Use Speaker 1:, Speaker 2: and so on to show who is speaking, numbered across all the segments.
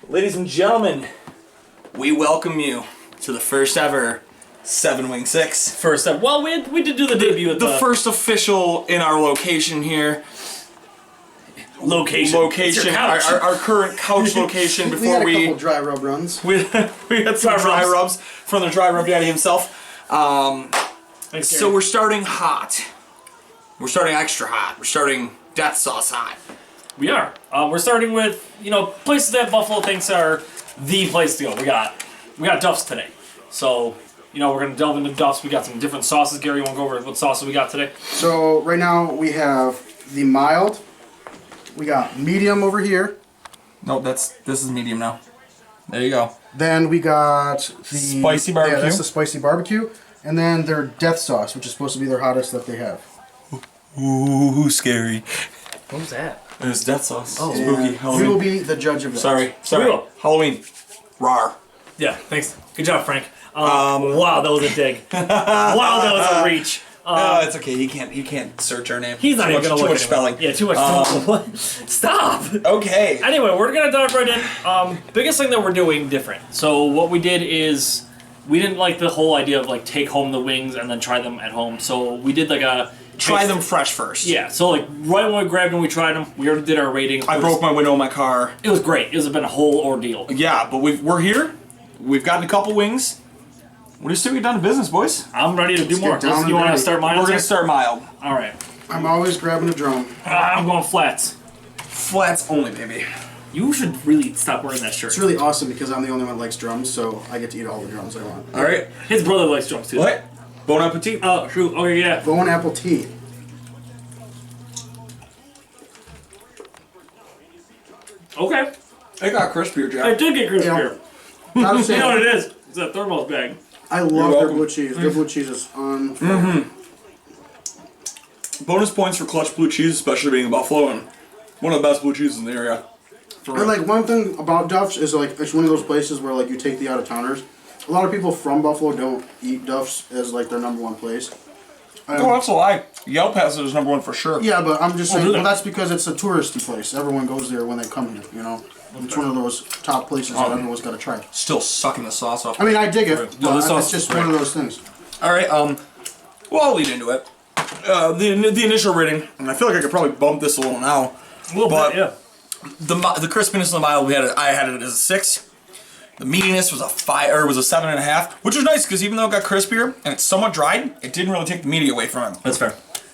Speaker 1: Ladies and gentlemen, we welcome you to the first ever 7 Wing 6.
Speaker 2: First ever. Well, we did do the debut at
Speaker 1: the first official in our location here.
Speaker 2: Location.
Speaker 1: Our current couch location before
Speaker 3: we had a couple dry rub runs.
Speaker 1: We had some dry rubs from the dry rub daddy himself. So we're starting hot. We're starting extra hot. We're starting death sauce hot.
Speaker 2: We are. We're starting with, places that Buffalo thinks are the place to go. We got Duffs today. So, we're going to delve into Duffs. We got some different sauces. Gary, you want to go over what sauces we got today?
Speaker 3: So, right now we have the mild. We got medium over here.
Speaker 1: No, this is medium now. There you go.
Speaker 3: Then we got the
Speaker 1: spicy barbecue.
Speaker 3: Yeah, that's the spicy barbecue. And then their death sauce, which is supposed to be their hottest that they have.
Speaker 1: Ooh, scary.
Speaker 2: What was that?
Speaker 1: It was death sauce.
Speaker 2: Oh,
Speaker 1: spooky.
Speaker 3: Yeah. We will be the judge of that.
Speaker 1: Sorry. Halloween. Rawr.
Speaker 2: Yeah, thanks. Good job, Frank. Wow, that was a dig. Wow, that was a reach.
Speaker 1: No, it's okay. He can't search our name.
Speaker 2: He's not even gonna look.
Speaker 1: Too much spelling.
Speaker 2: Yeah, too much. Stop.
Speaker 1: Okay.
Speaker 2: Anyway, we're gonna dive right in. Biggest thing that we're doing different. So what we did is we didn't like the whole idea of take home the wings and then try them at home. So we did
Speaker 1: try them fresh first.
Speaker 2: Yeah. So right when we grabbed them, we tried them. We already did our rating.
Speaker 1: I broke my window in my car.
Speaker 2: It was great. It has been a whole ordeal.
Speaker 1: Yeah, but we're here. We've gotten a couple wings. What do you say we done business, boys?
Speaker 2: I'm ready to do more. You want to start mild?
Speaker 1: We're going to start mild.
Speaker 2: All right.
Speaker 3: I'm always grabbing a drum.
Speaker 2: I'm going flats.
Speaker 1: Flats only, baby.
Speaker 2: You should really stop wearing that shirt.
Speaker 3: It's really awesome because I'm the only one that likes drums, so I get to eat all the drums I want.
Speaker 1: All right.
Speaker 2: His brother likes drums too.
Speaker 1: What? Bon appetit.
Speaker 2: Oh, true. Okay, yeah.
Speaker 3: Bon apple tea.
Speaker 2: Okay.
Speaker 1: It got crispier, Jack.
Speaker 2: I did get crispier.
Speaker 3: Gotta
Speaker 2: You
Speaker 3: say,
Speaker 2: know what it is? It's a thermos bag.
Speaker 3: I love their blue cheese. Their blue cheese is on.
Speaker 1: Bonus points for clutch blue cheese, especially being a Buffalo, and one of the best blue cheeses in the area.
Speaker 3: And one thing about Duffs is it's one of those places where you take the out of towners. A lot of people from Buffalo don't eat Duffs as their #1 place.
Speaker 1: Oh, that's a lie. Yelp has it as #1 for sure.
Speaker 3: Yeah, but I'm just saying. Well, that's because it's a touristy place. Everyone goes there when they come here. It's one of those top places that everyone's got to try.
Speaker 1: Still sucking the sauce off.
Speaker 3: I mean, I dig it.
Speaker 1: No, this sauce
Speaker 3: it's just one of those things.
Speaker 1: All right. Well, I'll lead into it. The initial rating, and I feel like I could probably bump this a little now.
Speaker 2: A little bit, yeah.
Speaker 1: The crispiness of the mild, I had it as a 6. The meatiness was a 5, or was a 7.5, which was nice because even though it got crispier and it's somewhat dried, it didn't really take the meaty away from it.
Speaker 2: That's fair.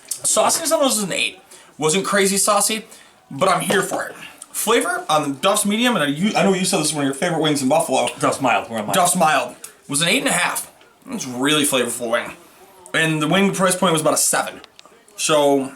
Speaker 1: Sauciness on those is an 8. Wasn't crazy saucy, but I'm here for it. Flavor on the Duff's medium, and I know you said this is one of your favorite wings in Buffalo.
Speaker 2: Duff's mild. We're on mild.
Speaker 1: Duff's mild was an 8.5. It's a really flavorful wing, and the wing price point was about a 7. So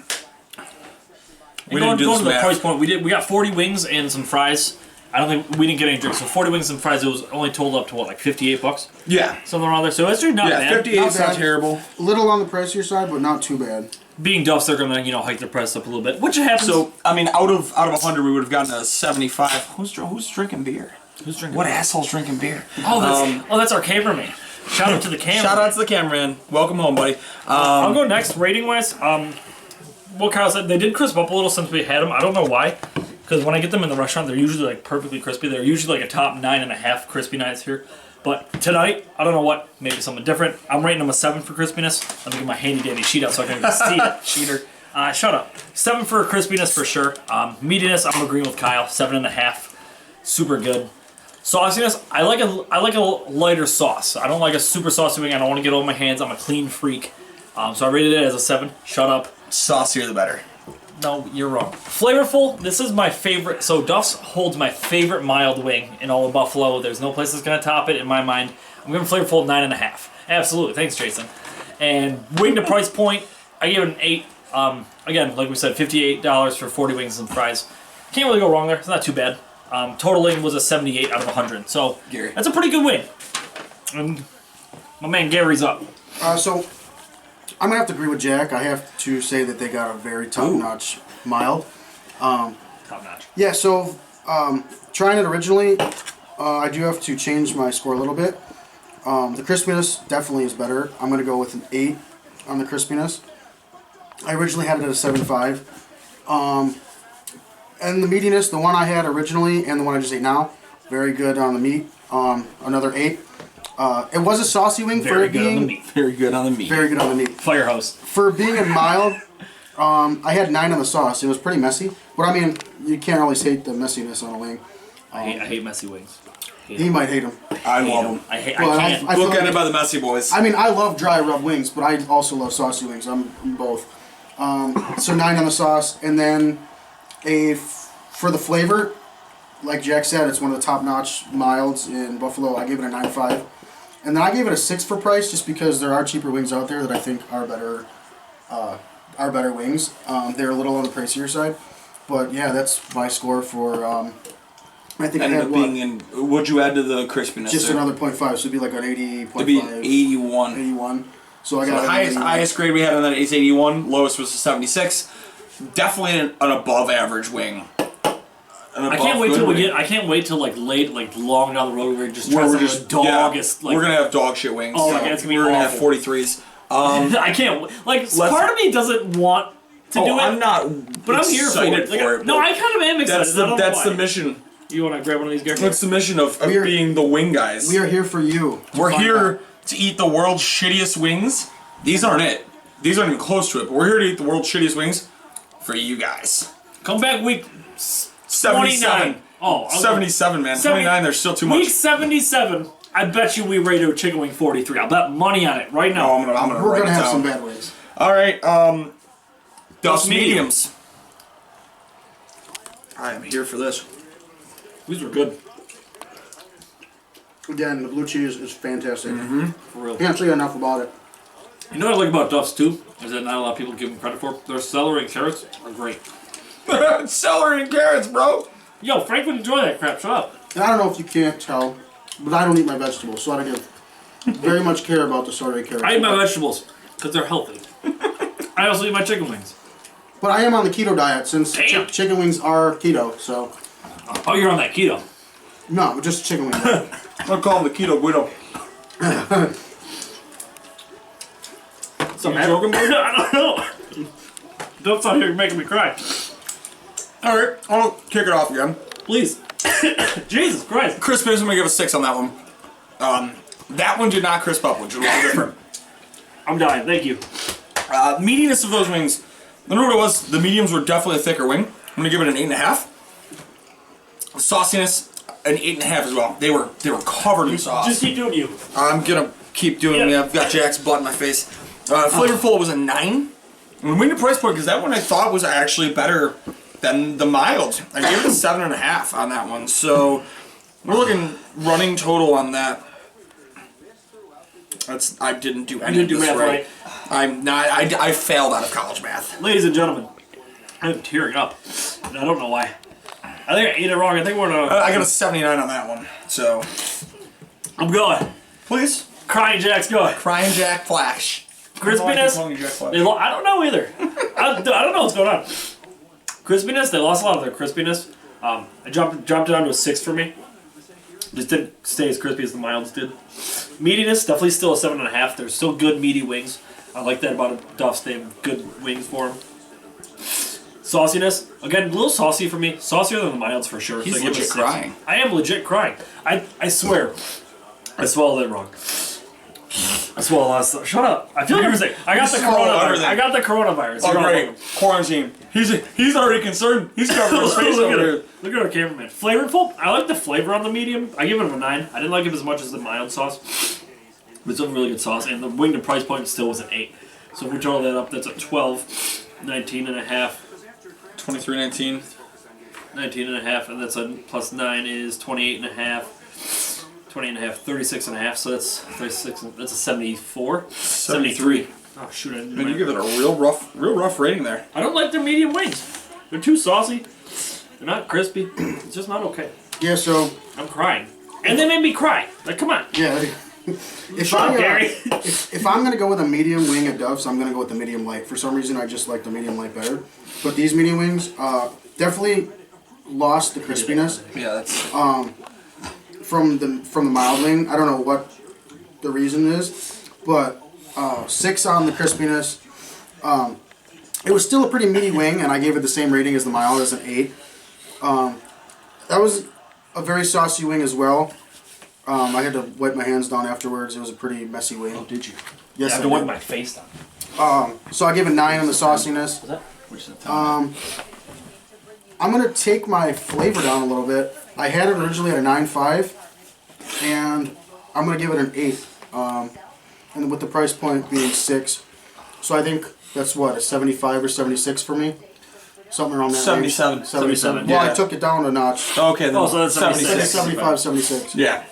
Speaker 1: we didn't do this
Speaker 2: the price point. We got 40 wings and some fries. I don't think we didn't get any drinks. So 40 wings and fries. It was only totaled up to what, $58?
Speaker 1: Yeah,
Speaker 2: something around there. So it's not bad.
Speaker 1: 58's not terrible.
Speaker 3: A little on the pricier side, but not too bad.
Speaker 2: Being Duffs, they're gonna hike their price up a little bit, which happens.
Speaker 1: So I mean, out of 100, we would have gotten a 75. Who's drinking beer?
Speaker 2: Who's drinking?
Speaker 1: What asshole's drinking beer?
Speaker 2: Oh, that's our cameraman. Shout out to the cameraman.
Speaker 1: Shout out to the cameraman. Welcome home, buddy.
Speaker 2: I'll go next rating wise. What Kyle said, they did crisp up a little since we had them. I don't know why, because when I get them in the restaurant, they're usually perfectly crispy. They're usually a top 9.5 crispy nights here. But tonight, I don't know what, maybe something different. I'm rating them a 7 for crispiness. Let me get my handy dandy sheet out so I can see it.
Speaker 1: Cheater.
Speaker 2: Shut up. 7 for crispiness for sure. Meatiness, I'm agreeing with Kyle. 7.5. Super good. Sauciness, I like a lighter sauce. I don't like a super saucy wing. I don't want to get all my hands. I'm a clean freak. So I rated it as a 7. Shut up.
Speaker 1: Saucier the better.
Speaker 2: No, you're wrong. Flavorful, this is my favorite. So Duff's holds my favorite mild wing in all of Buffalo. There's no place that's going to top it in my mind. I'm giving flavorful 9.5. Absolutely. Thanks, Jason. And wing to price point, I gave it an 8. Again, like we said, $58 for 40 wings and fries. Can't really go wrong there. It's not too bad. Totaling was a 78 out of 100. So
Speaker 1: Gary,
Speaker 2: that's a pretty good wing. And my man Gary's up.
Speaker 3: So I'm gonna have to agree with Jack. I have to say that they got a very top-notch mild.
Speaker 2: Top-notch.
Speaker 3: Yeah. So trying it originally, I do have to change my score a little bit. The crispiness definitely is better. I'm gonna go with an 8 on the crispiness. I originally had it at a 7.5. And the meatiness, the one I had originally and the one I just ate now, Very good on the meat. Another 8. It was a saucy wing for
Speaker 2: Very
Speaker 3: it
Speaker 2: good on the
Speaker 3: being
Speaker 2: meat.
Speaker 1: Very good on the meat.
Speaker 3: very good on the meat.
Speaker 2: Firehouse.
Speaker 3: For being a mild, I had 9 on the sauce. It was pretty messy. But I mean, you can't always hate the messiness on a wing.
Speaker 2: I hate messy wings.
Speaker 3: He might hate them.
Speaker 1: I love them.
Speaker 2: I hate.
Speaker 3: Well,
Speaker 2: I can't.
Speaker 3: I feel
Speaker 1: Look at
Speaker 3: like-
Speaker 1: it by the messy boys.
Speaker 3: I mean, I love dry rub wings, but I also love saucy wings. I'm both. So 9 on the sauce, and then for the flavor, like Jack said, it's one of the top-notch milds in Buffalo. I gave it a 9.5, and then I gave it a 6 for price, just because there are cheaper wings out there that I think are better wings. They're a little on the pricier side, but yeah, that's my score for. I think I
Speaker 1: Ended
Speaker 3: had
Speaker 1: up being in. What'd you add to the crispiness?
Speaker 3: just
Speaker 1: there?
Speaker 3: another 0.5, so it'd be like an 80.5.
Speaker 1: It'd be 81.
Speaker 3: 81. So I
Speaker 1: So
Speaker 3: got
Speaker 1: the
Speaker 3: an
Speaker 1: highest
Speaker 3: 81.
Speaker 1: highest grade we had on that is 81. Lowest was a 76. Definitely an above average wing.
Speaker 2: I can't wait till we get. I can't wait till like late, like long down the road. We're just
Speaker 1: Where
Speaker 2: trying
Speaker 1: we're
Speaker 2: to
Speaker 1: just
Speaker 2: dogest.
Speaker 1: We're gonna have dog shit wings.
Speaker 2: Oh, yeah, it's gonna be
Speaker 1: we're gonna have
Speaker 2: awful.
Speaker 1: 43s.
Speaker 2: I can't. Like part of me doesn't want to do it.
Speaker 1: I'm not.
Speaker 2: But I'm here for
Speaker 1: excited
Speaker 2: it. Like,
Speaker 1: for it.
Speaker 2: no, I kind of am excited.
Speaker 1: That's the mission.
Speaker 2: You want to grab one of these, Gary?
Speaker 1: What's the mission of
Speaker 3: We are-
Speaker 1: being the wing guys?
Speaker 3: We are here for you.
Speaker 1: We're
Speaker 3: Find
Speaker 1: here
Speaker 3: out.
Speaker 1: to eat the world's shittiest wings. These aren't it. These aren't even close to it. But we're here to eat the world's shittiest wings for you guys.
Speaker 2: Come back week
Speaker 1: 77.
Speaker 2: 29. Oh, okay.
Speaker 1: 77, man. 29, there's still too much.
Speaker 2: Week 77. I bet you we rated a chicken wing 43. I'll bet money on it right now.
Speaker 1: Oh, I'm gonna
Speaker 3: We're
Speaker 1: write
Speaker 3: gonna
Speaker 1: it
Speaker 3: have
Speaker 1: down.
Speaker 3: some bad wings.
Speaker 1: All right, Duffs
Speaker 2: medium.
Speaker 1: mediums. I am here for this.
Speaker 2: These were good.
Speaker 3: Again, the blue cheese is fantastic.
Speaker 2: For real.
Speaker 3: Can't say enough about it.
Speaker 2: You know what I like about Duffs too? Is that not a lot of people give them credit for? Their celery and carrots are great.
Speaker 1: Celery and carrots, bro.
Speaker 2: Yo, Frank would enjoy that crap. Shut up.
Speaker 3: And I don't know if you can't tell, but I don't eat my vegetables, so I don't very much care about the celery carrots.
Speaker 2: I eat my vegetables because they're healthy. I also eat my chicken wings.
Speaker 3: But I am on the keto diet since
Speaker 2: Damn.
Speaker 3: chicken wings are keto, so
Speaker 2: Oh, you're on that keto.
Speaker 3: no, just chicken wings.
Speaker 1: I'll call him the keto guido.
Speaker 2: So
Speaker 1: You joking, bro?
Speaker 2: I don't know. Duff's out here making me cry.
Speaker 1: All right, I'll kick it off again.
Speaker 2: Please. Jesus Christ.
Speaker 1: Crispiness, I'm gonna give a 6 on that one. That one did not crisp up, which is a little different.
Speaker 2: I'm dying. Thank you.
Speaker 1: Meatiness of those wings. I don't know what it was. The mediums were definitely a thicker wing. I'm gonna give it an 8.5. Sauciness, an 8.5 as well. They were covered in sauce.
Speaker 2: Just keep doing you.
Speaker 1: I'm gonna keep doing it.
Speaker 2: Yeah.
Speaker 1: I've got Jack's blood in my face. Flavorful was a 9. And we went to price point because that one I thought was actually better than the mild. I gave it a 7.5 on that one. So we're looking running total on that. I didn't do any of
Speaker 2: didn't do
Speaker 1: this
Speaker 2: math
Speaker 1: right.
Speaker 2: right.
Speaker 1: I'm not. I failed out of college math.
Speaker 2: Ladies and gentlemen, I'm tearing up. And I don't know why. I think I ate it wrong. I think we're gonna.
Speaker 1: I got a 79 on that one. So
Speaker 2: I'm going.
Speaker 1: please,
Speaker 2: Crying Jack's going.
Speaker 1: Crying Jack Flash.
Speaker 2: Crispiness. I don't know either. I don't know what's going on. Crispiness. They lost a lot of their crispiness. I dropped it down to a 6 for me. Just didn't stay as crispy as the milds did. Meatiness, definitely still a 7.5. They're still good meaty wings. I like that about Duffs. They have good wings for them. Sauciness, again, a little saucy for me. Saucier than the milds for sure.
Speaker 1: He's
Speaker 2: I give it a
Speaker 1: legit
Speaker 2: 6.
Speaker 1: crying.
Speaker 2: I am legit crying. I swear. I swallowed it wrong. I swallowed a lot of stuff. Shut up. I feel like you're sick. I got the coronavirus. I got the coronavirus.
Speaker 1: Oh
Speaker 2: You're
Speaker 1: great,
Speaker 2: welcome.
Speaker 1: quarantine. He's already concerned. He's covering his face
Speaker 2: Look
Speaker 1: over
Speaker 2: at
Speaker 1: here.
Speaker 2: it. Look at our cameraman. Flavorful. I like the flavor on the medium. I give it a 9. I didn't like it as much as the mild sauce. But it's a really good sauce. And the wing to price point still was an 8. So if we total that up, that's a 12, 19 and a half.
Speaker 1: 23.19.
Speaker 2: 19 and a half, and that's a plus 9 is 28 and a half. 20 and a half, 36 and a half, so that's 36, that's a 74. 73. Oh shoot, I didn't do
Speaker 1: Man, you
Speaker 2: my-
Speaker 1: give it a real rough rating there.
Speaker 2: I don't like their medium wings. They're too saucy. They're not crispy. It's just not okay.
Speaker 3: Yeah, so
Speaker 2: I'm crying. And they made me cry. Like, come on.
Speaker 3: yeah. If
Speaker 2: Shut up, Gary.
Speaker 3: if I'm gonna go with a medium wing at Duff's, I'm gonna go with the medium light. For some reason, I just like the medium light better. But these medium wings definitely lost the crispiness
Speaker 1: Yeah, that's.
Speaker 3: from the mild wing. I don't know what the reason is, but 6 on the crispiness. It was still a pretty meaty wing, and I gave it the same rating as the mild, as an 8. That was a very saucy wing as well. I had to wipe my hands down afterwards. It was a pretty messy wing.
Speaker 2: Oh, did you?
Speaker 3: Yes,
Speaker 2: I have
Speaker 3: I
Speaker 2: to wipe
Speaker 3: did.
Speaker 2: my face down.
Speaker 3: So I gave a 9 on the sauciness.
Speaker 2: Was that? Which is
Speaker 3: I'm gonna take my flavor down a little bit. I had it originally at a 9.5, and I'm gonna give it an 8. And with the price point being 6, so I think that's what, a 75 or 76 for me, something around that
Speaker 1: 77.
Speaker 3: range. 77.
Speaker 1: Yeah.
Speaker 3: Well, I took it down a notch.
Speaker 1: Okay, then
Speaker 2: Oh, so that's 76.
Speaker 3: 75, 76.
Speaker 1: Yeah.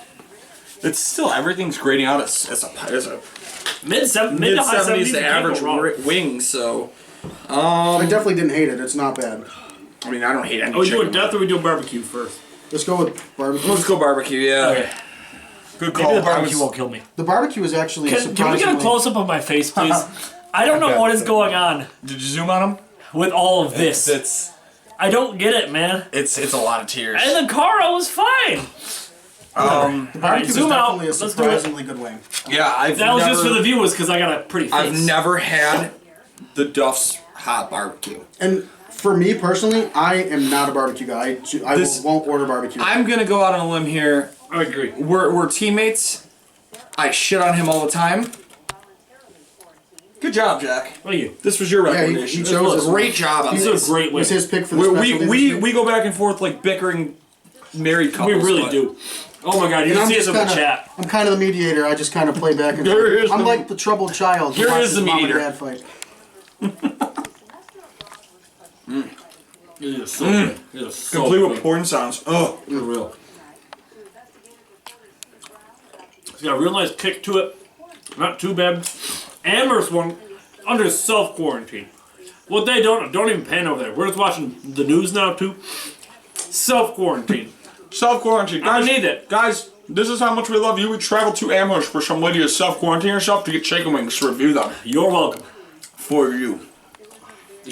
Speaker 1: It's still, everything's grading out as a
Speaker 2: mid
Speaker 1: mid
Speaker 2: to high
Speaker 1: 70s
Speaker 2: 70s.
Speaker 1: to average wing, so.
Speaker 3: I definitely didn't hate it. It's not bad.
Speaker 1: I mean, I don't hate any
Speaker 2: Are we doing
Speaker 1: chicken.
Speaker 2: death or we doing barbecue first?
Speaker 3: Let's go with barbecue.
Speaker 1: Let's go barbecue, yeah.
Speaker 2: Okay.
Speaker 1: Good
Speaker 2: Maybe
Speaker 1: call.
Speaker 2: the barbecue won't kill me.
Speaker 3: The barbecue is actually
Speaker 2: Can we get a
Speaker 3: surprisingly...
Speaker 2: close up of my face, please? I don't know what is going on
Speaker 1: Did you zoom on him?
Speaker 2: with all of this.
Speaker 1: It's
Speaker 2: I don't get it, man.
Speaker 1: a lot of tears.
Speaker 2: And the Cara was fine.
Speaker 3: The barbecue
Speaker 2: Alright,
Speaker 3: is
Speaker 2: zoom out.
Speaker 3: definitely a
Speaker 2: Let's do it.
Speaker 3: surprisingly good wing.
Speaker 1: Yeah,
Speaker 2: That was just for the viewers because I got a pretty face.
Speaker 1: I've never had the Duffs hot barbecue.
Speaker 3: And for me personally, I am not a barbecue guy. Won't order barbecue.
Speaker 1: I'm gonna go out on a limb here.
Speaker 2: I agree.
Speaker 1: We're teammates. I shit on him all the time. Good job, Jack.
Speaker 2: What are you?
Speaker 1: This was your
Speaker 3: Yeah,
Speaker 1: recommendation.
Speaker 3: he chose this
Speaker 1: Great
Speaker 3: one.
Speaker 1: job on
Speaker 2: These
Speaker 1: this.
Speaker 2: are great
Speaker 3: It's
Speaker 2: wins.
Speaker 3: his pick for the specialty.
Speaker 1: We go back and forth like bickering married
Speaker 2: We
Speaker 1: couples.
Speaker 2: really
Speaker 1: but-
Speaker 2: do. Oh my god, you
Speaker 3: And
Speaker 2: can see us in the chat.
Speaker 3: I'm kind of the mediator. I just kind of play back and
Speaker 1: Here
Speaker 3: forth.
Speaker 1: is
Speaker 3: I'm
Speaker 1: the-
Speaker 3: like the troubled child. who
Speaker 1: Here
Speaker 3: watches
Speaker 1: is the
Speaker 3: mom and
Speaker 1: mediator.
Speaker 3: dad fight.
Speaker 2: It is so good. It is so
Speaker 1: Complete
Speaker 2: good.
Speaker 1: with porn sounds. Oh,
Speaker 2: For real. It's got a real nice kick to it. Not too bad. Amber's one under self-quarantine. What they don't even pan over there. We're just watching the news now too. Self-quarantine.
Speaker 1: self-quarantine.
Speaker 2: I
Speaker 1: Guys,
Speaker 2: need it.
Speaker 1: Guys, this is how much we love you. We traveled to Amherst for some lady to self-quarantine herself to get chicken wings to review them.
Speaker 2: You're welcome.
Speaker 1: For you.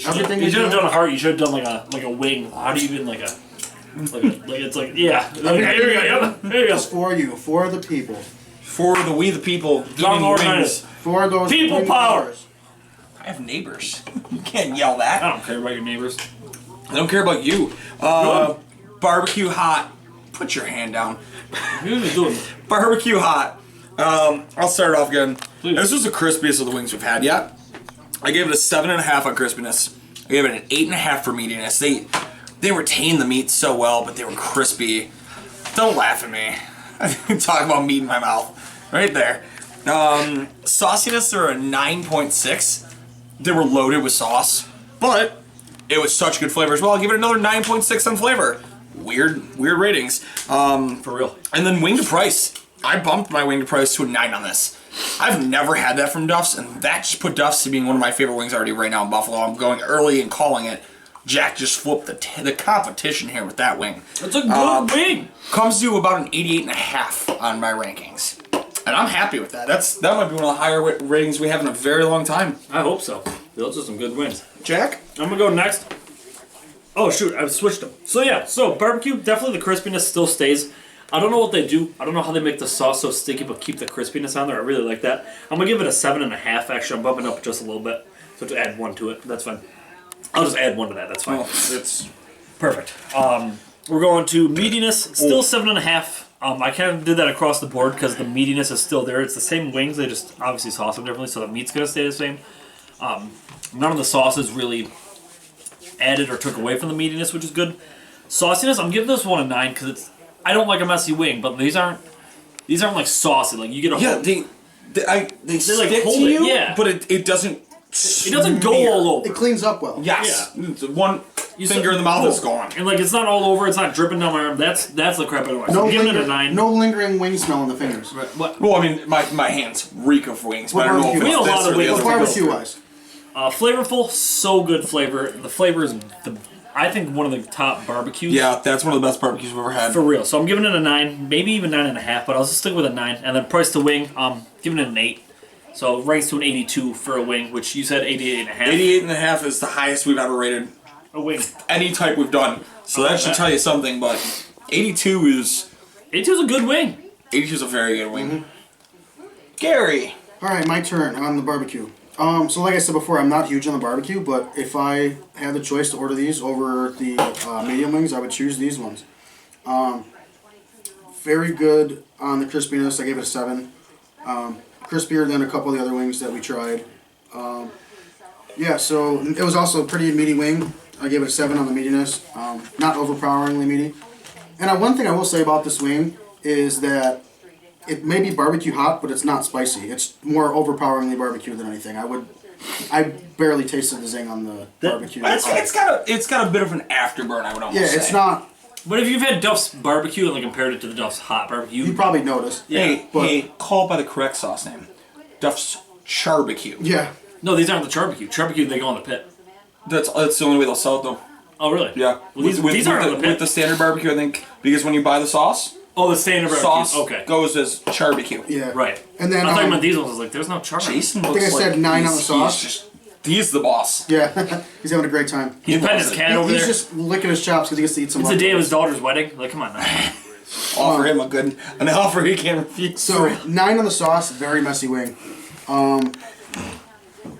Speaker 3: Everything
Speaker 2: You
Speaker 3: is
Speaker 2: should have
Speaker 3: good.
Speaker 2: done a heart. You should have done like a wing. How do you even like it's like yeah. There you go. Yep. There you go.
Speaker 3: It's for you, for the people,
Speaker 1: For the we the people.
Speaker 2: John
Speaker 1: eating
Speaker 2: Laurinaitis.
Speaker 1: wings.
Speaker 3: for those
Speaker 2: People
Speaker 3: wing
Speaker 2: power.
Speaker 3: lovers.
Speaker 1: I have neighbors. You can't yell that.
Speaker 2: I don't care about your neighbors.
Speaker 1: I don't care about you. Barbecue hot. Put your hand down.
Speaker 2: You're just doing.
Speaker 1: Barbecue hot. I'll start off again.
Speaker 2: Please.
Speaker 1: This was the crispiest of the wings we've had yet. I gave it a 7.5 on crispiness. I gave it an 8.5 for meatiness. They retain the meat so well, but they were crispy. Don't laugh at me. Talk about meat in my mouth. Right there. Sauciness, they're a 9.6. They were loaded with sauce, but it was such good flavor as well. I'll give it another 9.6 on flavor. Weird ratings.
Speaker 2: For real.
Speaker 1: And then wing to price. I bumped my wing to price to a 9 on this. I've never had that from Duffs, and that just put Duffs to being one of my favorite wings already right now in Buffalo. I'm going early and calling it. Jack just flipped the competition here with that wing.
Speaker 2: It's a good wing.
Speaker 1: Comes to about an 88.5 on my rankings. And I'm happy with that. That might be one of the higher ratings we have in a very long time.
Speaker 2: I hope so. Those are some good wins.
Speaker 1: Jack?
Speaker 2: I'm gonna go next. Oh shoot, I've switched them. So yeah, barbecue, definitely the crispiness still stays. I don't know what they do. I don't know how they make the sauce so sticky but keep the crispiness on there. I really like that. I'm gonna give it a 7.5 actually. I'm bumping up just a little bit. So to add 1 to it, that's fine. I'll just add 1 to that, that's fine.
Speaker 1: Oh, it's
Speaker 2: Perfect. We're going to meatiness, still 7.5. I kind of did that across the board because the meatiness is still there. It's the same wings, they just obviously sauce them differently, so the meat's gonna stay the same. None of the sauces really added or took away from the meatiness, which is good. Sauciness, I'm giving this one a 9 because I don't like a messy wing, but these aren't like saucy. Like you get a
Speaker 1: yeah.
Speaker 2: whole,
Speaker 1: They stick
Speaker 2: like, hold
Speaker 1: to
Speaker 2: it,
Speaker 1: you,
Speaker 2: yeah.
Speaker 1: but it doesn't.
Speaker 2: it doesn't go all over.
Speaker 3: It cleans up well.
Speaker 1: Yes. One
Speaker 2: You
Speaker 1: finger
Speaker 2: said-
Speaker 1: in the mouth is
Speaker 2: boom.
Speaker 1: gone.
Speaker 2: And like it's not all over, it's not dripping down my arm. That's the crap I don't like. So
Speaker 3: No,
Speaker 2: I'm giving it a 9.
Speaker 3: no lingering wing smell in the fingers.
Speaker 2: What?
Speaker 1: Well, I mean, my hands reek of wings, but I don't know if
Speaker 3: barbecue?
Speaker 1: it's
Speaker 2: We know a lot
Speaker 1: this
Speaker 2: of
Speaker 1: or the
Speaker 2: wings.
Speaker 1: other
Speaker 3: Well,
Speaker 1: thing.
Speaker 3: barbecue wise.
Speaker 2: Flavorful, so good flavor. The flavor is I think one of the top barbecues.
Speaker 1: Yeah, that's one of the best barbecues we've ever had.
Speaker 2: For real. So I'm giving it a 9, maybe even 9.5, but I'll just stick with a 9. And then price to wing, giving it an 8. So it ranks to an 82 for a wing, which you said 88.5.
Speaker 1: 88.5 is the highest we've ever rated
Speaker 2: A wing.
Speaker 1: any type we've done. So that should tell you something, but 82 is
Speaker 2: 82 is a good wing.
Speaker 1: 82 is a very good wing. Gary.
Speaker 3: All right, my turn on the barbecue. So like I said before, I'm not huge on the barbecue, but if I had the choice to order these over the medium wings, I would choose these ones. very good on the crispiness. I gave it a 7. Crispier than a couple of the other wings that we tried. Yeah, so it was also a pretty meaty wing. I gave it a 7 on the meatiness. Not overpoweringly meaty. And one thing I will say about this wing is that it may be barbecue hot, but it's not spicy. It's more overpoweringly barbecue than anything. I barely tasted the zing on the barbecue.
Speaker 1: It's got a bit of an afterburn, I would almost say.
Speaker 3: Yeah, it's not.
Speaker 2: But if you've had Duff's barbecue and like compared it to the Duff's hot barbecue,
Speaker 3: You probably noticed.
Speaker 2: yeah.
Speaker 1: Hey, call it by the correct sauce name. Duff's Charbecue.
Speaker 3: Yeah.
Speaker 2: No, these aren't the charbecue. Charbecue, they go in the pit.
Speaker 1: That's the only way they'll sell it, though.
Speaker 2: Oh, really?
Speaker 1: Yeah.
Speaker 2: Well, these aren't in the pit.
Speaker 1: With the standard barbecue, I think, because when you buy the sauce,
Speaker 2: Oh, the standard barbecue.
Speaker 1: sauce
Speaker 2: Okay.
Speaker 1: goes as Charbecue.
Speaker 3: Yeah.
Speaker 2: Right.
Speaker 3: And then
Speaker 2: I thought you meant these ones. I was like, there's no charbecue.
Speaker 1: Jason
Speaker 3: think
Speaker 1: looks
Speaker 3: I said
Speaker 1: like
Speaker 3: 9 on the sauce.
Speaker 1: He's the boss.
Speaker 3: Yeah. He's having a great time.
Speaker 2: He's petting his cat over
Speaker 3: He's
Speaker 2: there.
Speaker 3: just licking his chops because he gets to eat some
Speaker 2: It's the day of
Speaker 3: leftovers.
Speaker 2: his daughter's wedding. Like, come on now.
Speaker 1: Offer him an offer he can't refuse.
Speaker 3: So 9 on the sauce, very messy wing.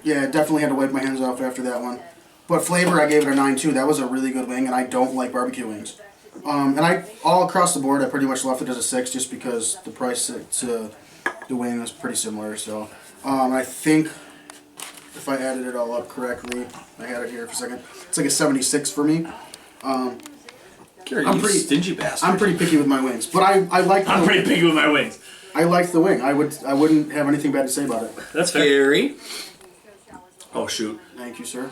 Speaker 3: Yeah, definitely had to wipe my hands off after that one. But flavor, I gave it a 9 too. That was a really good wing, and I don't like barbecue wings. And all across the board, I pretty much left it as a 6 just because the price to the wing was pretty similar. So I think if I added it all up correctly, I had it here for a second. It's like a 76 for me.
Speaker 1: Gary,
Speaker 3: I'm
Speaker 1: you
Speaker 3: pretty-
Speaker 1: stingy bastard.
Speaker 3: I'm pretty picky with my wings, but I like.
Speaker 2: I'm pretty picky with my wings.
Speaker 3: I liked the wing. I wouldn't have anything bad to say about it.
Speaker 2: That's fair.
Speaker 1: Gary.
Speaker 2: Oh, shoot.
Speaker 3: Thank you, sir.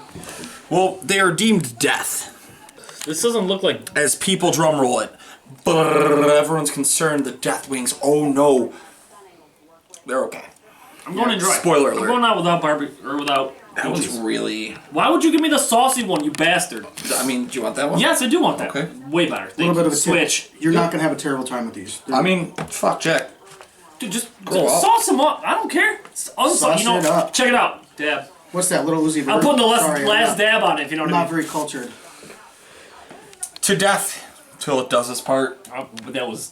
Speaker 1: Well, they are deemed death
Speaker 2: This doesn't look like...
Speaker 1: as people drum roll it. But everyone's concerned the death wings. Oh no. They're okay.
Speaker 2: I'm going in dry.
Speaker 1: Spoiler alert.
Speaker 2: I'm going out without barbecue, or without...
Speaker 1: That was
Speaker 2: cheese.
Speaker 1: really.
Speaker 2: Why would you give me the saucy one, you bastard?
Speaker 1: I mean, do you want that one?
Speaker 2: Yes, I do want that.
Speaker 1: Okay.
Speaker 2: Way better.
Speaker 3: A little bit of a
Speaker 2: switch.
Speaker 3: tip. You're not gonna have a terrible time with these.
Speaker 1: I mean, fuck Jack.
Speaker 2: Dude, just
Speaker 1: Grow up.
Speaker 2: sauce them up. I don't care.
Speaker 3: Sauce it up.
Speaker 2: Check it out. Dab.
Speaker 3: What's that, little Uzi Vert?
Speaker 2: I'm putting the
Speaker 3: Sorry,
Speaker 2: last dab on it, if you know
Speaker 3: I'm
Speaker 2: what I
Speaker 3: not
Speaker 2: mean.
Speaker 3: very cultured.
Speaker 1: To death, till it does its part.
Speaker 2: But that was...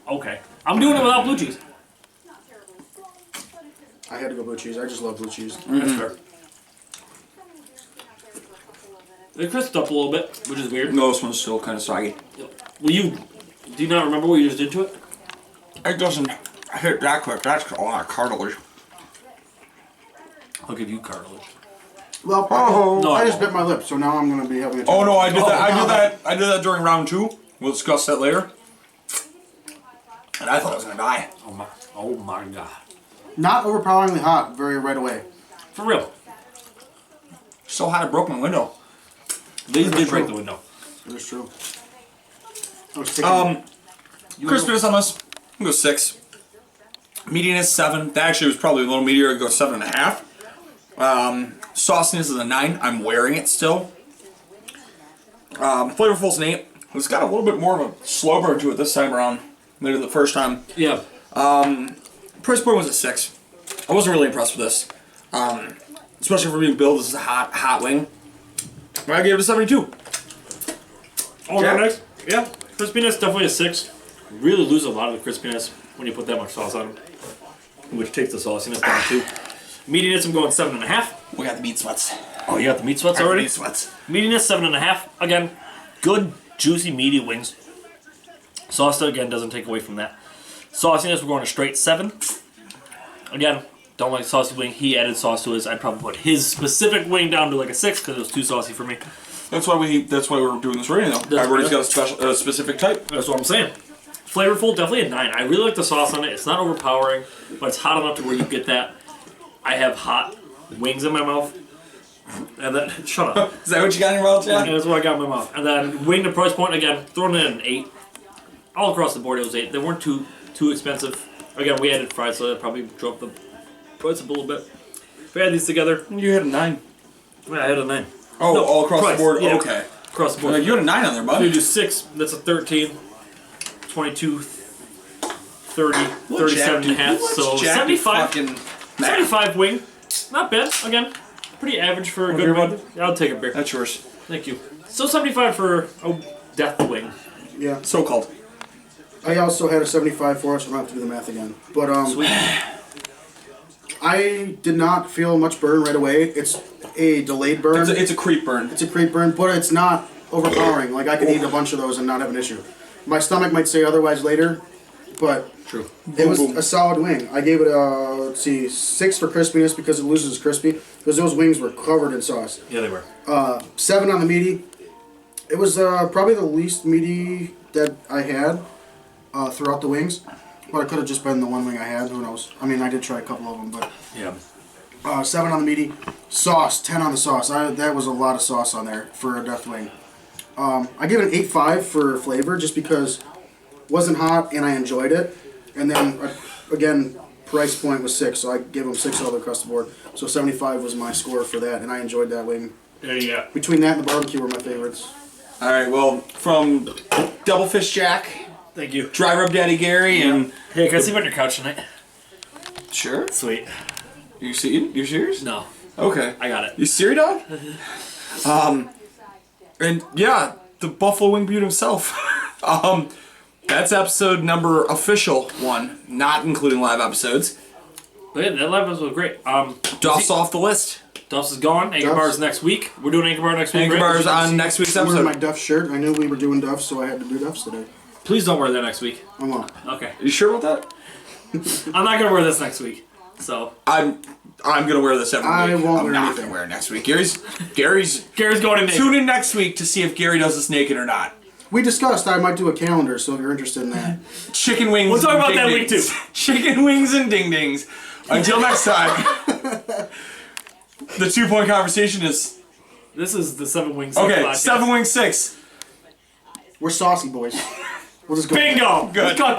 Speaker 2: Okay. I'm doing it without blue cheese.
Speaker 3: I had to go blue cheese. I just love blue cheese.
Speaker 2: That's fair. It crisped up a little bit, which is weird.
Speaker 1: No, this one's still kind of soggy.
Speaker 2: Do you not remember what you just did to it?
Speaker 1: It doesn't hit that quick. That's a lot of cartilage.
Speaker 2: I'll give you cartilage.
Speaker 3: Well,
Speaker 2: No,
Speaker 3: I
Speaker 2: I
Speaker 3: just
Speaker 2: won't.
Speaker 3: bit my lip, so now I'm gonna be having a.
Speaker 1: Oh no, I did
Speaker 2: Oh,
Speaker 1: that.
Speaker 2: no.
Speaker 1: I did that during round 2. We'll discuss that later. And I thought I was gonna die.
Speaker 2: Oh my god.
Speaker 3: Not overpoweringly hot, very right away.
Speaker 2: For real.
Speaker 1: Still had a broken window.
Speaker 2: These did
Speaker 3: true.
Speaker 2: break the window.
Speaker 3: That's true. I was taking,
Speaker 1: Crispiness on this, I'm gonna go 6. Meatiness 7. That actually was probably a little meatier. I'd go 7.5. Sauciness is a 9. I'm wearing it still. Flavorful's an 8. It's got a little bit more of a slow burn to it this time around than the first time.
Speaker 2: Yeah.
Speaker 1: Price point was a 6. I wasn't really impressed with this. Especially for being billed as a hot wing. I gave it a 72.
Speaker 2: Oh,
Speaker 1: Jack?
Speaker 2: next? Yeah. Crispiness, definitely a 6. You really lose a lot of the crispiness when you put that much sauce on them. Which takes the sauciness down too. Meatiness, I'm going 7.5.
Speaker 1: We got the meat sweats.
Speaker 2: Oh, you got the meat sweats already?
Speaker 1: Meat sweats.
Speaker 2: Meatiness, 7.5. Again, good, juicy, meaty wings. Sauce, again, doesn't take away from that. Sauciness, we're going a straight 7. Again, don't like saucy wing. He added sauce to his. I'd probably put his specific wing down to like a 6 because it was too saucy for me.
Speaker 1: That's why we're doing this rating though. Everybody's got a specific type.
Speaker 2: That's what I'm saying. Flavorful, definitely a 9. I really like the sauce on it. It's not overpowering, but it's hot enough to where you get that. I have hot wings in my mouth. And then, shut up.
Speaker 1: Is that what you got in your mouth, Jack?
Speaker 2: And that's what I got in my mouth. And then wing to price point, again, throwing in an 8. All across the board it was 8. They weren't too expensive. Again, we added fries, so that probably drove the price up a little bit. If we add these together,
Speaker 1: You had a 9.
Speaker 2: yeah, I had a 9.
Speaker 1: Oh,
Speaker 2: No,
Speaker 1: all across
Speaker 2: price,
Speaker 1: the board?
Speaker 2: yeah.
Speaker 1: Okay.
Speaker 2: Across the board.
Speaker 1: You had a 9 on there,
Speaker 2: So
Speaker 1: bud.
Speaker 2: you do 6, that's a 13, 22, 30, 37 and a half, so 75. 75 wing. Not bad, again. Pretty average for a good
Speaker 1: beer,
Speaker 2: wing. I'll take a beer.
Speaker 1: That's yours.
Speaker 2: Thank you. So 75 for a death wing.
Speaker 3: yeah.
Speaker 1: So called.
Speaker 3: I also had a 75 for us. I don't have to do the math again. But
Speaker 2: Sweet.
Speaker 3: I did not feel much burn right away. It's a delayed burn.
Speaker 1: It's a creep burn.
Speaker 3: It's a creep burn, but it's not overpowering. Like I could eat a bunch of those and not have an issue. My stomach might say otherwise later, but
Speaker 2: True.
Speaker 3: it was a solid wing. I gave it a, let's see, 6 for crispiness because it loses crispy. Because those wings were covered in sauce.
Speaker 2: Yeah, they were.
Speaker 3: 7 on the meaty. It was probably the least meaty that I had throughout the wings. But it could have just been the one wing I had. Who knows? I mean, I did try a couple of them, but
Speaker 2: Yeah.
Speaker 3: 7 on the meaty. Sauce, 10 on the sauce. That was a lot of sauce on there for a death wing. I give it an 8.5 for flavor just because it wasn't hot and I enjoyed it. And then, again, price point was 6, so I gave them 6 all the way across the board. So 75 was my score for that, and I enjoyed that wing.
Speaker 2: There you go.
Speaker 3: Between that and the barbecue were my favorites.
Speaker 1: All right, well, from Double Fish Jack,
Speaker 2: Thank you.
Speaker 1: Dry Rub Daddy Gary, and
Speaker 2: Hey, can I sleep on your couch tonight?
Speaker 1: sure.
Speaker 2: Sweet.
Speaker 1: You see? You serious?
Speaker 2: No,
Speaker 1: Okay.
Speaker 2: I got it.
Speaker 1: You serious, dog? And yeah, the Buffalo Wing Beaut himself. That's episode number official 1, not including live episodes.
Speaker 2: But yeah, that live was great.
Speaker 1: Duffs off the list.
Speaker 2: Duffs is gone. Anchor
Speaker 3: Duffs.
Speaker 2: Bar's next week. We're doing Anchor Bar next week.
Speaker 1: Anchor
Speaker 2: right?
Speaker 1: Bar's on next week's
Speaker 3: I'm wearing my
Speaker 1: episode.
Speaker 3: Duff shirt. I knew we were doing Duffs, so I had to do Duffs today.
Speaker 2: Please don't wear that next week.
Speaker 3: I won't.
Speaker 2: Okay.
Speaker 1: You sure about that?
Speaker 2: I'm not gonna wear this next week. So
Speaker 1: I'm gonna wear this every week.
Speaker 3: I won't
Speaker 1: I'm
Speaker 3: wear
Speaker 1: not
Speaker 3: anything.
Speaker 1: gonna wear it next week. Gary's
Speaker 2: Gary's going in.
Speaker 1: tune in next week to see if Gary does this naked or not.
Speaker 3: We discussed I might do a calendar, so if you're interested in that.
Speaker 1: Chicken wings.
Speaker 2: We'll talk
Speaker 1: and
Speaker 2: about that
Speaker 1: ding
Speaker 2: week too.
Speaker 1: dings. Chicken wings and ding dings. Until next time. The 2-point conversation is
Speaker 2: This is the 7 Wings.
Speaker 1: okay.
Speaker 2: podcast.
Speaker 1: 7 wing 6.
Speaker 3: We're saucy boys. We'll just go.
Speaker 2: Bingo.
Speaker 1: Good.
Speaker 2: Cut.